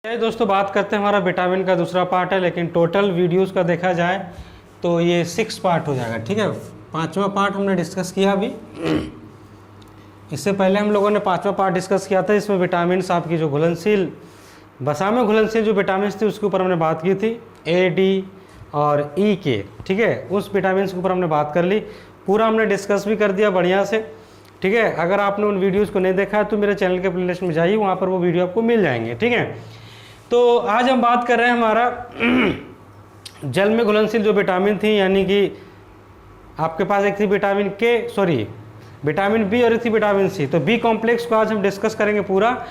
दोस्तों बात करते हैं, हमारा विटामिन का दूसरा पार्ट है, लेकिन टोटल वीडियोस का देखा जाए तो ये 6 पार्ट हो जाएगा। ठीक है, 5वां पार्ट हमने डिस्कस किया अभी। इससे पहले हम लोगों ने 5वां पार्ट डिस्कस किया था, इसमें विटामिन आपकी जो घुलनशील वसा में घुलनशील जो विटामिन थे उसके ऊपर हमने बात की थी, ए, डी और ई के। ठीक है, उस विटामिन के ऊपर हमने बात कर ली, पूरा हमने डिस्कस भी कर दिया बढ़िया से। ठीक है, अगर आपने उन वीडियोज़ को नहीं देखा है तो मेरे चैनल के प्लेलिस्ट में जाइए, वहाँ पर वो वीडियो आपको मिल जाएंगे। ठीक है, तो आज हम बात कर रहे हैं हमारा जल में घुलनशील जो विटामिन थी, यानी कि आपके पास एक थी विटामिन बी और एक थी विटामिन सी। तो बी कॉम्प्लेक्स को आज हम डिस्कस करेंगे पूरा,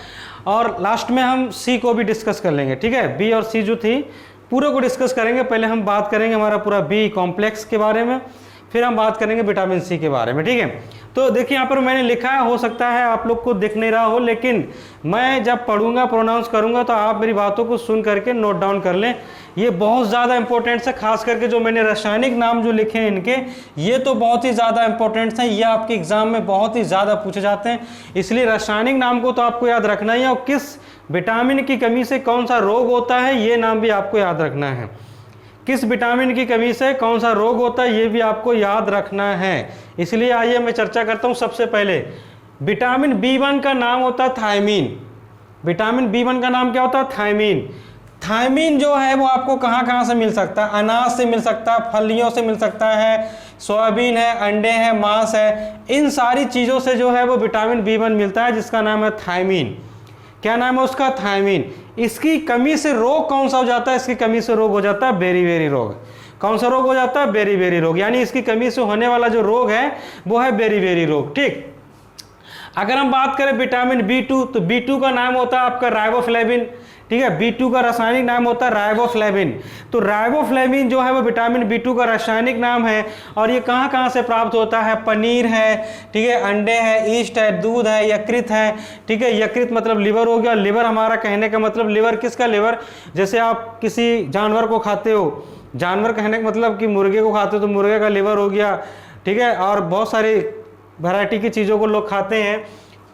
और लास्ट में हम सी को भी डिस्कस कर लेंगे। ठीक है, बी और सी जो थी पूरे को डिस्कस करेंगे। पहले हम बात करेंगे हमारा पूरा बी कॉम्प्लेक्स के बारे में, फिर हम बात करेंगे विटामिन सी के बारे में। ठीक है, तो देखिए यहाँ पर मैंने लिखा है, हो सकता है आप लोग को दिख नहीं रहा हो, लेकिन मैं जब पढ़ूंगा प्रोनाउंस करूंगा तो आप मेरी बातों को सुन करके नोट डाउन कर लें। ये बहुत ज़्यादा इंपॉर्टेंट है, खास करके जो मैंने रासायनिक नाम जो लिखे हैं इनके, ये तो बहुत ही ज़्यादा इंपॉर्टेंट हैं। ये आपके एग्जाम में बहुत ही ज़्यादा पूछे जाते हैं, इसलिए रासायनिक नाम को तो आपको याद रखना ही है, और किस विटामिन की कमी से कौन सा रोग होता है ये नाम भी आपको याद रखना है। किस विटामिन की कमी से कौन सा रोग होता है ये भी आपको याद रखना है। इसलिए आइए मैं चर्चा करता हूं। सबसे पहले विटामिन बी1 का नाम होता है थायमीन। विटामिन बी1 का नाम क्या होता है? थायमीन। थायमीन जो है वो आपको कहां कहां से मिल सकता है? अनाज से मिल सकता है, फलियों से मिल सकता है, सोयाबीन है, अंडे हैं, मांस है, इन सारी चीज़ों से जो है वो विटामिन बी1 मिलता है, जिसका नाम है थायमीन। क्या नाम है उसका? थायमीन। इसकी कमी से रोग कौन सा हो जाता है? इसकी कमी से रोग हो जाता है बेरी रोग। कौन सा रोग हो जाता है? बेरी रोग। यानी इसकी कमी से होने वाला जो रोग है वो है बेरी रोग। ठीक, अगर हम बात करें विटामिन बी2, तो बी2 का नाम होता है आपका राइबोफ्लेविन। ठीक है, बी2 का रासायनिक नाम होता है राइबोफ्लेविन। तो राइबोफ्लेविन जो है वो विटामिन बी2 का रासायनिक नाम है, और ये कहाँ कहाँ से प्राप्त होता है? पनीर है, ठीक है, अंडे है, ईस्ट है, दूध है, यकृत है। ठीक है, यकृत मतलब लिवर हो गया। लिवर हमारा कहने का मतलब, लिवर किसका लिवर? जैसे आप किसी जानवर को खाते हो, जानवर कहने का मतलब कि मुर्गे को खाते हो तो मुर्गे का लिवर हो गया। ठीक है, और बहुत सारी वैरायटी की चीज़ों को लोग खाते हैं,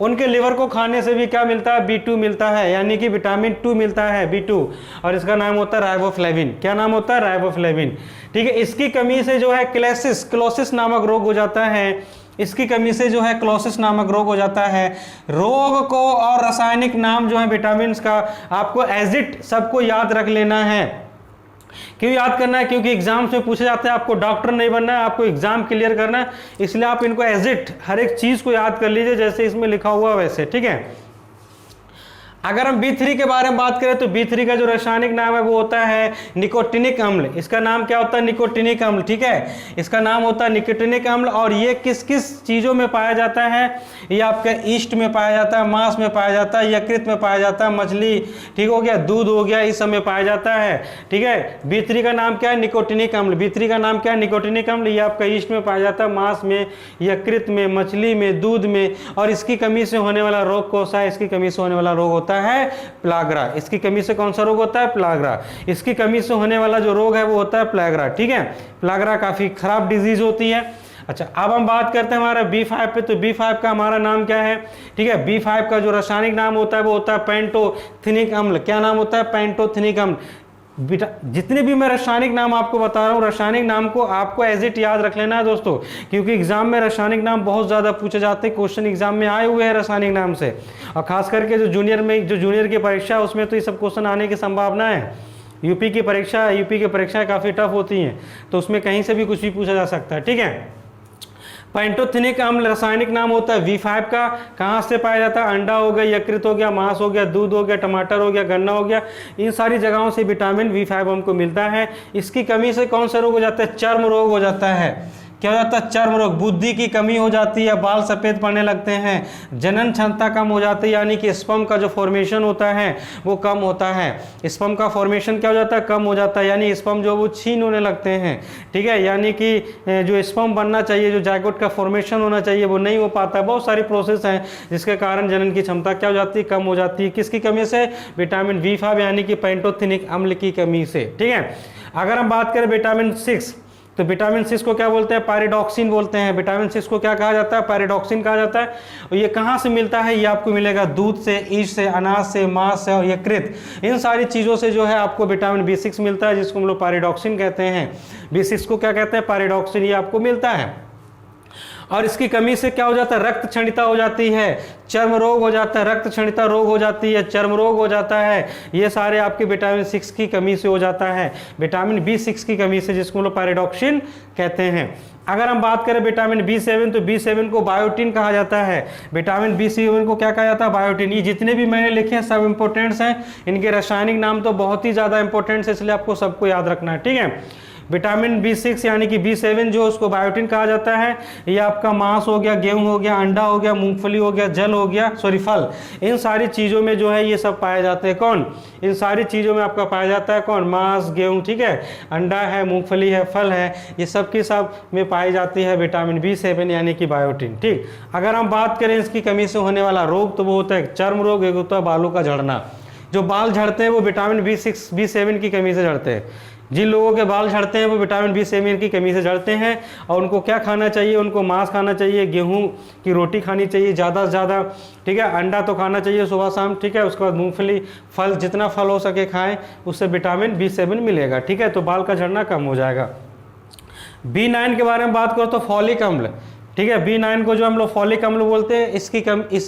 उनके लिवर को खाने से भी क्या मिलता है? बी2 मिलता है, यानी कि विटामिन 2 मिलता है, बी2, और इसका नाम होता है राइबोफ्लेविन। क्या नाम होता है? राइबोफ्लेविन। ठीक है, इसकी कमी से जो है क्लोसिस नामक रोग हो जाता है। इसकी कमी से जो है क्लोसिस नामक रोग हो जाता है। रोग को और रासायनिक नाम जो है विटामिन का आपको एज इट सबको याद रख लेना है। क्यों याद करना है? क्योंकि एग्जाम्स में पूछे जाते हैं, आपको डॉक्टर नहीं बनना है, आपको एग्जाम क्लियर करना है, इसलिए आप इनको एज इट हर एक चीज को याद कर लीजिए जैसे इसमें लिखा हुआ वैसे। ठीक है, अगर हम बी3 के बारे में बात करें तो बी3 का जो रासायनिक नाम है वो होता है निकोटिनिक अम्ल। इसका नाम क्या होता है? निकोटिनिक अम्ल। ठीक है, इसका नाम होता है निकोटिनिक अम्ल। और ये किस किस चीज़ों में पाया जाता है? ये आपके ईस्ट में पाया जाता है, मांस में पाया जाता है, यकृत में पाया जाता है, मछली, ठीक हो गया, दूध हो गया, इस सब में पाया जाता है। ठीक है, बी3 का नाम क्या है? निकोटिनिक अम्ल। बी3 का नाम क्या है? निकोटिनिक अम्ल। ये आपका ईस्ट में पाया जाता है, मांस में, यकृत में, मछली में, दूध में। और इसकी कमी से होने वाला रोग कौन सा है? इसकी कमी से होने वाला रोग होता है प्लागरा। इसकी कमी से कौन सा रोग होता है? प्लागरा। इसकी कमी से होने वाला जो रोग है वो होता है प्लागरा। ठीक है, प्लागरा काफी खराब डिजीज होती है। अच्छा, अब हम बात करते हैं हमारा बी5 पे। तो बी5 का हमारा नाम क्या है? ठीक है, बी5 का जो रासायनिक नाम होता है वो होता है पेंटोथेनिक अम्ल। क्या नाम होता है? पेंटोथेनिक अम्ल। जितने भी मैं रासायनिक नाम आपको बता रहा हूँ, रासायनिक नाम को आपको एज इट याद रख लेना है दोस्तों, क्योंकि एग्जाम में रासायनिक नाम बहुत ज़्यादा पूछे जाते हैं। क्वेश्चन एग्जाम में आए हुए हैं रासायनिक नाम से, और खास करके जो जूनियर की परीक्षा है उसमें तो ये सब क्वेश्चन आने की संभावना है। यूपी की परीक्षाएं काफ़ी टफ होती हैं, तो उसमें कहीं से भी कुछ भी पूछा जा सकता है। ठीक है, पेंटोथेनिक अम्ल रासायनिक नाम होता है बी5 का। कहाँ से पाया जाता है? अंडा हो गया, यकृत हो गया, मांस हो गया, दूध हो गया, टमाटर हो गया, गन्ना हो गया, इन सारी जगहों से विटामिन बी5 हमको मिलता है। इसकी कमी से कौन सा रोग हो जाता है? चर्म रोग हो जाता है। क्या हो जाता है? चर्म रोग। बुद्धि की कमी हो जाती है, बाल सफ़ेद पड़ने लगते हैं, जनन क्षमता कम हो जाती है, यानी कि स्पर्म का जो फॉर्मेशन होता है वो कम होता है। स्पर्म का फॉर्मेशन क्या हो जाता है? कम हो जाता है, यानी स्पर्म जो वो छीन होने लगते हैं। ठीक है, यानी कि जो स्पर्म बनना चाहिए, जो जायगोट का फॉर्मेशन होना चाहिए वो नहीं हो पाता। बहुत सारी प्रोसेस हैं जिसके कारण जनन की क्षमता क्या हो जाती है? कम हो जाती है। किसकी कमी से? विटामिन बी5 यानी कि पेंटोथेनिक अम्ल की कमी से। ठीक है, अगर हम बात करें विटामिन 6, तो विटामिन 6 को क्या बोलते हैं? पायरिडॉक्सिन बोलते हैं। विटामिन 6 को क्या कहा जाता है? पायरिडॉक्सिन कहा जाता है। और ये कहाँ से मिलता है? ये आपको मिलेगा दूध से, ईस्ट से, अनाज से, मांस से और यकृत, इन सारी चीज़ों से जो है आपको विटामिन B6 मिलता है, जिसको हम लोग पायरिडॉक्सिन कहते हैं। B6 को क्या कहते हैं? पायरिडॉक्सिन, ये आपको मिलता है। और इसकी कमी से क्या हो जाता है? रक्त क्षणिता हो जाती है, चर्म रोग हो जाता है, रक्त क्षणिता रोग हो जाती है, चर्म रोग हो जाता है। ये सारे आपके विटामिन 6 की कमी से हो जाता है, विटामिन B6 की कमी से, जिसको हम लोग पायरिडॉक्सिन कहते हैं। अगर हम बात करें विटामिन B7, तो B7 को बायोटिन कहा जाता है। विटामिन B7 को क्या कहा जाता है? बायोटिन। ये जितने भी मैंने लिखे हैं सब इंपॉर्टेंट्स हैं, इनके रासायनिक नाम तो बहुत ही ज़्यादा इंपॉर्टेंट्स है, इसलिए आपको सबको याद रखना है, ठीक है। विटामिन B6 यानी कि B7 जो उसको बायोटिन कहा जाता है। ये आपका मांस हो गया, गेहूं हो गया, अंडा हो गया, मूंगफली हो गया, जल हो गया, सॉरी फल, इन सारी चीज़ों में जो है ये सब पाए जाते हैं। कौन? इन सारी चीज़ों में आपका पाया जाता है कौन? मांस, गेहूं, ठीक है, अंडा है, मूंगफली है, फल है, ये सब की सब में पाई जाती है विटामिन B7 यानी कि बायोटिन, ठीक। अगर हम बात करें इसकी कमी से होने वाला रोग, तो वो होता है चर्म रोग, एक होता है बालों का झड़ना। जो बाल झड़ते हैं वो विटामिन B7 की कमी से झड़ते हैं। जिन लोगों के बाल झड़ते हैं वो विटामिन B7 की कमी से झड़ते हैं। और उनको क्या खाना चाहिए? उनको मांस खाना चाहिए, गेहूं की रोटी खानी चाहिए ज़्यादा से ज़्यादा, ठीक है, अंडा तो खाना चाहिए सुबह शाम, ठीक है, उसके बाद मूंगफली, फल, जितना फल हो सके खाएं, उससे विटामिन B7 मिलेगा, ठीक है, तो बाल का झड़ना कम हो जाएगा। B9 के बारे में बात करो तो फॉलिक अम्ल, ठीक है, B9 को जो हम लोग फॉलिक अम्ल बोलते हैं, इसकी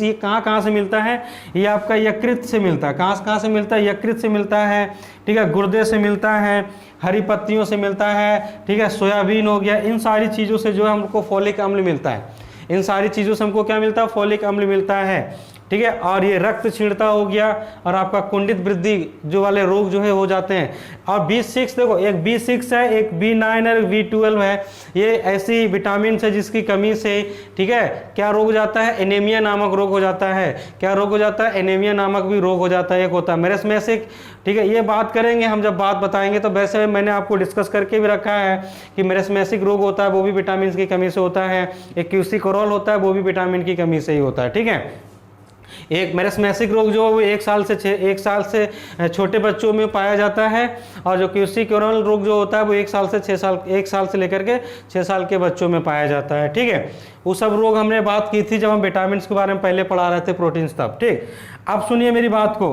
ये कहाँ से मिलता है? ये आपका यकृत से मिलता है। कहाँ से मिलता है? यकृत से मिलता है, ठीक है, गुर्दे से मिलता है, हरी पत्तियों से मिलता है, ठीक है, सोयाबीन हो गया, इन सारी चीज़ों से जो है हमको फॉलिक अम्ल मिलता है। इन सारी चीज़ों से हमको क्या मिलता है? फॉलिक अम्ल मिलता है, ठीक है। और ये रक्त क्षीणता हो गया और आपका कुंडित वृद्धि जो वाले रोग जो है हो जाते हैं। और B6 देखो, एक B6 है, एक B9 है, एक B12 है, ये ऐसी विटामिन है जिसकी कमी से, ठीक है, क्या रोग हो जाता है? एनीमिया नामक रोग हो जाता है। क्या रोग हो जाता है? एनीमिया नामक भी रोग हो जाता है, एक होता है मेरेस्मेसिक, ठीक है, ये बात करेंगे हम जब बात बताएंगे। तो वैसे मैंने आपको डिस्कस करके भी रखा है कि मेरेस्मेसिक रोग होता है वो भी विटामिन की कमी से होता है। एक क्यूसिकोरल होता है वो भी विटामिन की कमी से ही होता है, ठीक है। एक मेरेस्मेसिक रोग जो वो 1 साल से छोटे बच्चों में पाया जाता है, और जो क्यूसिकोरल रोग जो होता है वो 1 साल से लेकर के 6 साल के बच्चों में पाया जाता है, ठीक है। वो सब रोग हमने बात की थी जब हम विटामिन के बारे में पहले पढ़ा रहे थे, प्रोटीन्स, तब, ठीक। अब सुनिए मेरी बात को।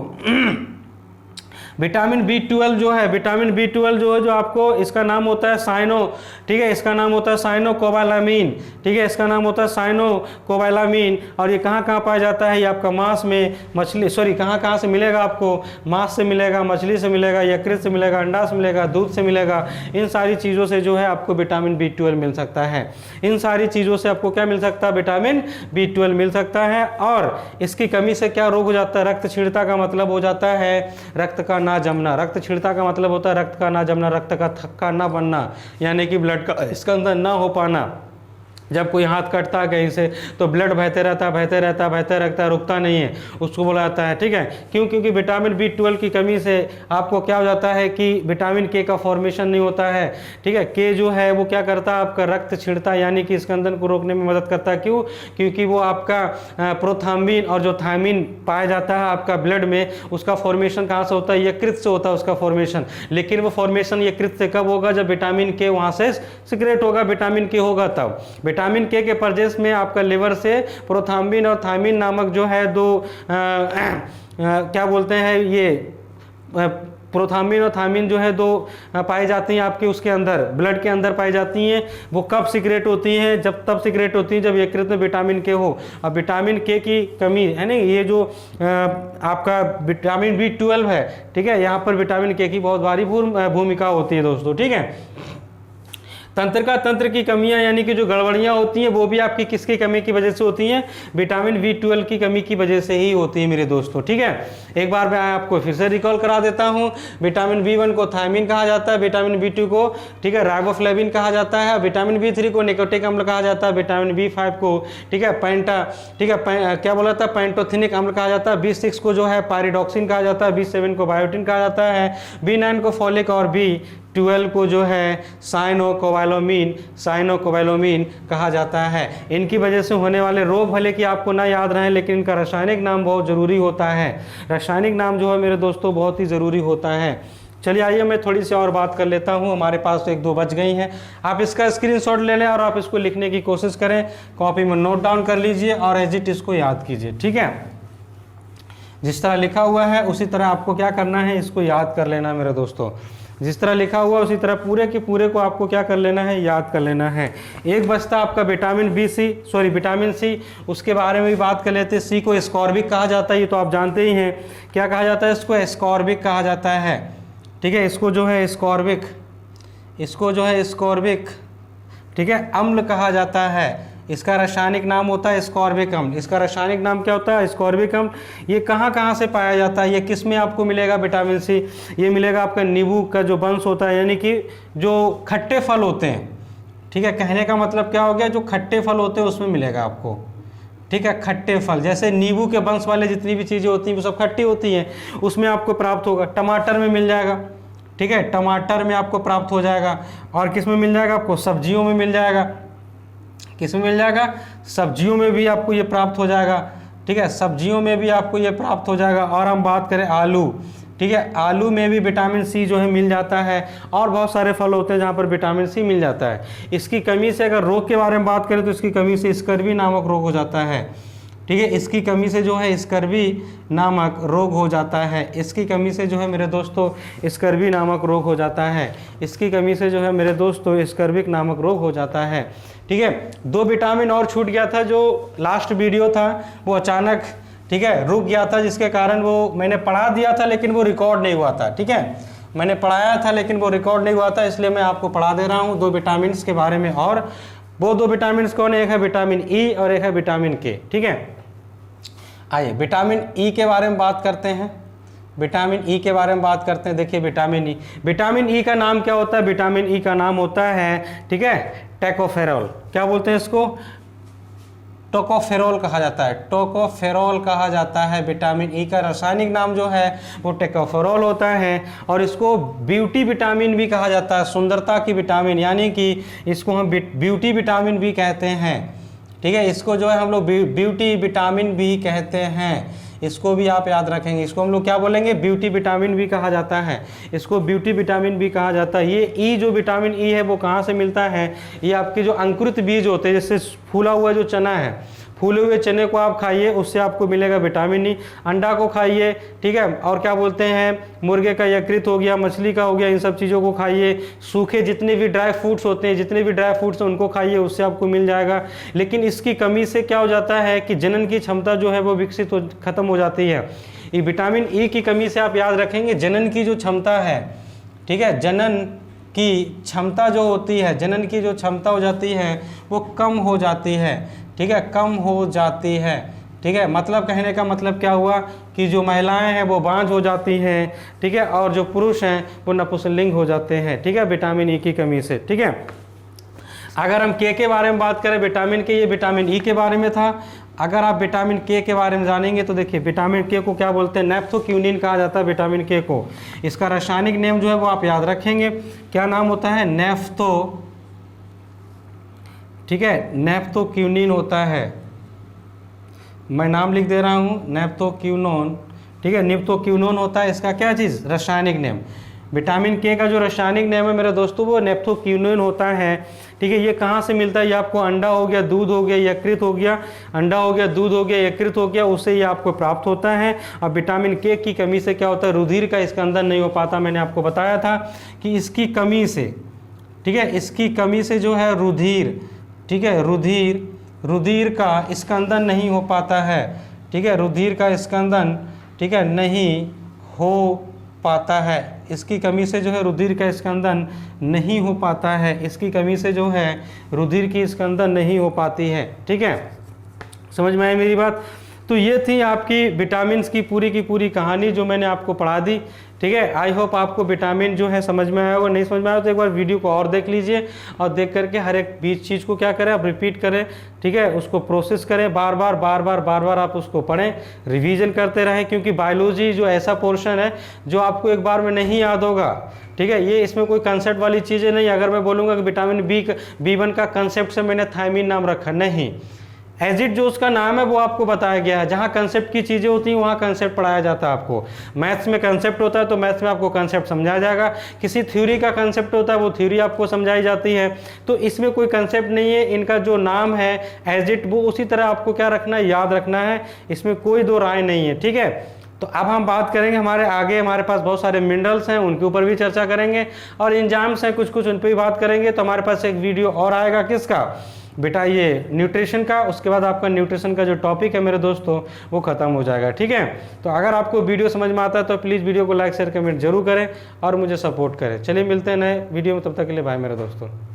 विटामिन B12 जो है, विटामिन B12 जो है, जो आपको इसका नाम होता है साइनो, ठीक है, इसका नाम होता है साइनोकोबालामीन, ठीक है, इसका नाम होता है साइनोकोबालामीन। और ये कहाँ पाया जाता है? ये आपका मांस में, मछली, सॉरी, कहाँ से मिलेगा आपको? मांस से मिलेगा, मछली से मिलेगा, यकृत से मिलेगा, अंडा से मिलेगा, दूध से मिलेगा, इन सारी चीज़ों से जो है आपको विटामिन B12 मिल सकता है। इन सारी चीज़ों से आपको क्या मिल सकता है? विटामिन B12 मिल सकता है। और इसकी कमी से क्या रोग हो जाता है? रक्त क्षीणता का मतलब हो जाता है रक्त का ना जमना। रक्त क्षीणता का मतलब होता है रक्त का ना जमना, रक्त का थक्का ना बनना, यानी कि ब्लड का इसके अंदर ना हो पाना। जब कोई हाथ कटता है कहीं से तो ब्लड बहते रहता है, रुकता नहीं है, उसको बोला जाता है, ठीक है। क्यों? क्योंकि विटामिन B12 की कमी से आपको क्या हो जाता है कि विटामिन K का फॉर्मेशन नहीं होता है, ठीक है। K जो है वो क्या करता है? आपका रक्त क्षीणता यानी कि स्कंदन को रोकने में मदद करता है। क्यों? क्योंकि वो आपका प्रोथाम्बिन और जो थायमिन पाया जाता है आपका ब्लड में, उसका फॉर्मेशन कहाँ से होता है? यकृत से होता है उसका फॉर्मेशन। लेकिन वो फॉर्मेशन यकृत से कब होगा? जब विटामिन K वहाँ से सिक्रेट होगा, विटामिन K होगा तब। विटामिन K के परजेस में आपका लिवर से प्रोथाम्बिन और थायमिन नामक जो है दो क्या बोलते हैं, ये प्रोथाम्बिन और थायमिन जो है दो पाई जाती हैं आपके उसके अंदर, ब्लड के अंदर पाई जाती हैं। वो कब सिक्रेट होती हैं? तब सिक्रेट होती हैं जब यकृत में विटामिन K हो। अब विटामिन K की कमी है ना, ये जो आपका विटामिन B12 है, ठीक है, यहाँ पर विटामिन K की बहुत भारी भूमिका होती है दोस्तों, ठीक है। तंत्र की कमियां यानी कि जो गड़बड़ियां होती हैं वो भी आपकी किसकी कमी की वजह से होती हैं? विटामिन B12 की कमी की वजह से ही होती है मेरे दोस्तों, ठीक है। एक बार मैं आपको फिर से रिकॉल करा देता हूं। विटामिन B1 को थायमिन कहा जाता है, विटामिन B2 को, ठीक है, राइबोफ्लेविन कहा जाता है, विटामिन B3 को निकोटिक अम्ल कहा जाता है, विटामिन B5 को, ठीक है, क्या बोला था? पेंटोथेनिक अम्ल कहा जाता है, B6 को जो है पायरिडॉक्सिन कहा जाता है, B7 को बायोटिन कहा जाता है, B9 को फॉलिक और B12 को जो है साइनोकोबालामीन कहा जाता है। इनकी वजह से होने वाले रोग भले कि आपको ना याद रहें, लेकिन इनका रासायनिक नाम बहुत ज़रूरी होता है। रासायनिक नाम जो है मेरे दोस्तों बहुत ही ज़रूरी होता है। चलिए आइए मैं थोड़ी सी और बात कर लेता हूँ, हमारे पास तो 1-2 बच गई हैं। आप इसका स्क्रीनशॉट ले लें और आप इसको लिखने की कोशिश करें, कॉपी में नोट डाउन कर लीजिए और एज इट इसको याद कीजिए, ठीक है। जिस तरह लिखा हुआ है उसी तरह आपको क्या करना है, इसको याद कर लेना है मेरे दोस्तों। जिस तरह लिखा हुआ उसी तरह पूरे के पूरे को आपको क्या कर लेना है, याद कर लेना है। एक बचता आपका विटामिन सी, उसके बारे में भी बात कर लेते हैं। सी को एस्कॉर्बिक कहा जाता है, ये तो आप जानते ही हैं। क्या कहा जाता है इसको? एस्कॉर्बिक कहा जाता है, ठीक है। इसको जो है एस्कॉर्बिक, ठीक है, अम्ल कहा जाता है। इसका रासायनिक नाम होता है एस्कॉर्बिक अम्ल। इसका रासायनिक नाम क्या होता है? एस्कॉर्बिक अम्ल। ये कहाँ से पाया जाता है? ये किस में आपको मिलेगा विटामिन सी? ये मिलेगा आपका नींबू का जो वंश होता है, यानी कि जो खट्टे फल होते हैं, ठीक है। कहने का मतलब क्या हो गया, जो खट्टे फल होते हैं उसमें मिलेगा आपको, ठीक है। खट्टे फल जैसे नींबू के वंश वाले जितनी भी चीज़ें होती हैं वो सब खट्टी होती हैं, उसमें आपको प्राप्त होगा। टमाटर में मिल जाएगा, ठीक है, टमाटर में आपको प्राप्त हो जाएगा। और किस में मिल जाएगा आपको? सब्जियों में मिल जाएगा। किस में मिल जाएगा? सब्जियों में भी आपको ये प्राप्त हो जाएगा, ठीक है। सब्जियों में भी आपको ये प्राप्त हो जाएगा। और हम बात करें आलू, ठीक है, आलू में भी विटामिन सी जो है मिल जाता है। और बहुत सारे फल होते हैं जहाँ पर विटामिन सी मिल जाता है। इसकी कमी से अगर रोग के बारे में बात करें तो इसकी कमी से स्कर्वी नामक रोग हो जाता है, ठीक है। इसकी कमी से जो है स्कर्वी नामक रोग हो जाता है। इसकी कमी से जो है मेरे दोस्तों स्कर्वी नामक रोग हो जाता है। इसकी कमी से जो है मेरे दोस्तों स्कर्विक नामक रोग हो जाता है, ठीक है। 2 विटामिन और छूट गया था, जो लास्ट वीडियो था वो अचानक, ठीक है, रुक गया था, जिसके कारण वो मैंने पढ़ा दिया था लेकिन वो रिकॉर्ड नहीं हुआ था, ठीक है। मैंने पढ़ाया था लेकिन वो रिकॉर्ड नहीं हुआ था, इसलिए मैं आपको पढ़ा दे रहा हूँ 2 विटामिन के बारे में। और वो 2 विटामिन कौन है? एक है विटामिन ई और एक है विटामिन के, ठीक है। आइए विटामिन ई के बारे में बात करते हैं। विटामिन ई के बारे में बात करते हैं। देखिए विटामिन ई का नाम क्या होता है? विटामिन ई का नाम होता है, ठीक है, टोकोफेरोल। क्या बोलते हैं इसको? टोकोफेरोल कहा जाता है। टोकोफेरोल कहा जाता है। विटामिन ई का रासायनिक नाम जो है वो टोकोफेरोल होता है। और इसको ब्यूटी विटामिन भी कहा जाता है, सुंदरता की विटामिन, यानी कि इसको हम ब्यूटी विटामिन भी कहते हैं, ठीक है। इसको जो है हम लोग ब्यूटी विटामिन भी कहते हैं। इसको भी आप याद रखेंगे। इसको हम लोग क्या बोलेंगे? ब्यूटी विटामिन भी कहा जाता है। इसको ब्यूटी विटामिन भी कहा जाता है। ये ई जो विटामिन ई है वो कहाँ से मिलता है? ये आपके जो अंकुरित बीज होते हैं, जैसे फूला हुआ जो चना है, फूले हुए चने को आप खाइए, उससे आपको मिलेगा विटामिन ई। अंडा को खाइए, ठीक है। और क्या बोलते हैं, मुर्गे का यकृत हो गया, मछली का हो गया, इन सब चीज़ों को खाइए। सूखे जितने भी ड्राई फ्रूट्स होते हैं, जितने भी ड्राई फ्रूट्स हैं उनको खाइए, उससे आपको मिल जाएगा। लेकिन इसकी कमी से क्या हो जाता है कि जनन की क्षमता जो है वो खत्म हो जाती है। ये विटामिन ई की कमी से आप याद रखेंगे जनन की जो क्षमता है, ठीक है, जनन की क्षमता जो होती है, जनन की जो क्षमता हो जाती है वो कम हो जाती है, ठीक है, कम हो जाती है, ठीक है। मतलब कहने का मतलब क्या हुआ कि जो महिलाएं हैं वो बांझ हो जाती हैं, ठीक है, और जो पुरुष हैं वो नपुंसकलिंग हो जाते हैं, ठीक है, विटामिन ई की कमी से, ठीक है। अगर हम के बारे में बात करें विटामिन के, ये विटामिन ई के बारे में था। अगर आप विटामिन के बारे में जानेंगे तो देखिए विटामिन के को क्या बोलते हैं? नैप्थोक्यूनिन कहा जाता है विटामिन के को। इसका रासायनिक नेम जो है वो आप याद रखेंगे। क्या नाम होता है? नैफ्थो, ठीक है, नैप्थोक्यूनिन होता है। मैं नाम लिख दे रहा हूँ, नैप्थोक्यूनोन, ठीक है, निप्थोक्यूनोन होता है इसका क्या चीज़? रासायनिक नेम। विटामिन के का जो रासायनिक नेम है मेरे दोस्तों वो नैप्थोक्यूनोन होता है, ठीक है। ये कहाँ से मिलता है? ये आपको अंडा हो गया, दूध हो गया, यकृत हो गया, अंडा हो गया, दूध हो गया, यकृत हो गया, उससे ये आपको प्राप्त होता है। और विटामिन के की कमी से क्या होता है? रुधिर का स्कंदन नहीं हो पाता। मैंने आपको बताया था कि इसकी कमी से, ठीक है, इसकी कमी से जो है रुधिर, ठीक है, रुधिर का स्कंदन नहीं हो पाता है, ठीक है, रुधिर का स्कंदन, ठीक है, नहीं हो पाता है। इसकी कमी से जो है रुधिर का स्कंदन नहीं हो पाता है। इसकी कमी से जो है रुधिर की स्कंदन नहीं हो पाती है, ठीक है। समझ में आई मेरी बात? तो ये थी आपकी विटामिन्स की पूरी कहानी जो मैंने आपको पढ़ा दी, ठीक है। आई होप आपको विटामिन जो है समझ में आया होगा। नहीं समझ में आया तो एक बार वीडियो को और देख लीजिए, और देख करके हर एक बीच चीज़ को क्या करें, आप रिपीट करें, ठीक है, उसको प्रोसेस करें, बार बार आप उसको पढ़ें, रिवीजन करते रहें। क्योंकि बायोलॉजी जो ऐसा पोर्शन है जो आपको एक बार में नहीं याद होगा, ठीक है। ये इसमें कोई कंसेप्ट वाली चीज़ें नहीं। अगर मैं बोलूँगा कि विटामिन B1 का कंसेप्ट से मैंने थायमीन नाम रखा, नहीं, एज इट जो उसका नाम है वो आपको बताया गया है। जहाँ कंसेप्ट की चीज़ें होती हैं वहाँ कंसेप्ट पढ़ाया जाता है आपको। मैथ्स में कंसेप्ट होता है तो मैथ्स में आपको कंसेप्ट समझाया जाएगा। किसी थ्योरी का कंसेप्ट होता है वो थ्योरी आपको समझाई जाती है। तो इसमें कोई कंसेप्ट नहीं है, इनका जो नाम है एज इट वो उसी तरह आपको क्या रखना है, याद रखना है, इसमें कोई दो राय नहीं है। ठीक है, तो अब हम बात करेंगे हमारे आगे, हमारे पास बहुत सारे मिनरल्स हैं उनके ऊपर भी चर्चा करेंगे, और एंजाइम्स हैं कुछ कुछ उन पर भी बात करेंगे। तो हमारे पास एक वीडियो और आएगा किसका बेटा, ये न्यूट्रिशन का। उसके बाद आपका न्यूट्रिशन का जो टॉपिक है मेरे दोस्तों वो खत्म हो जाएगा। ठीक है, तो अगर आपको वीडियो समझ में आता है तो प्लीज़ वीडियो को लाइक शेयर कमेंट जरूर करें और मुझे सपोर्ट करें। चलिए मिलते हैं नए वीडियो में, तब तक के लिए बाय मेरे दोस्तों।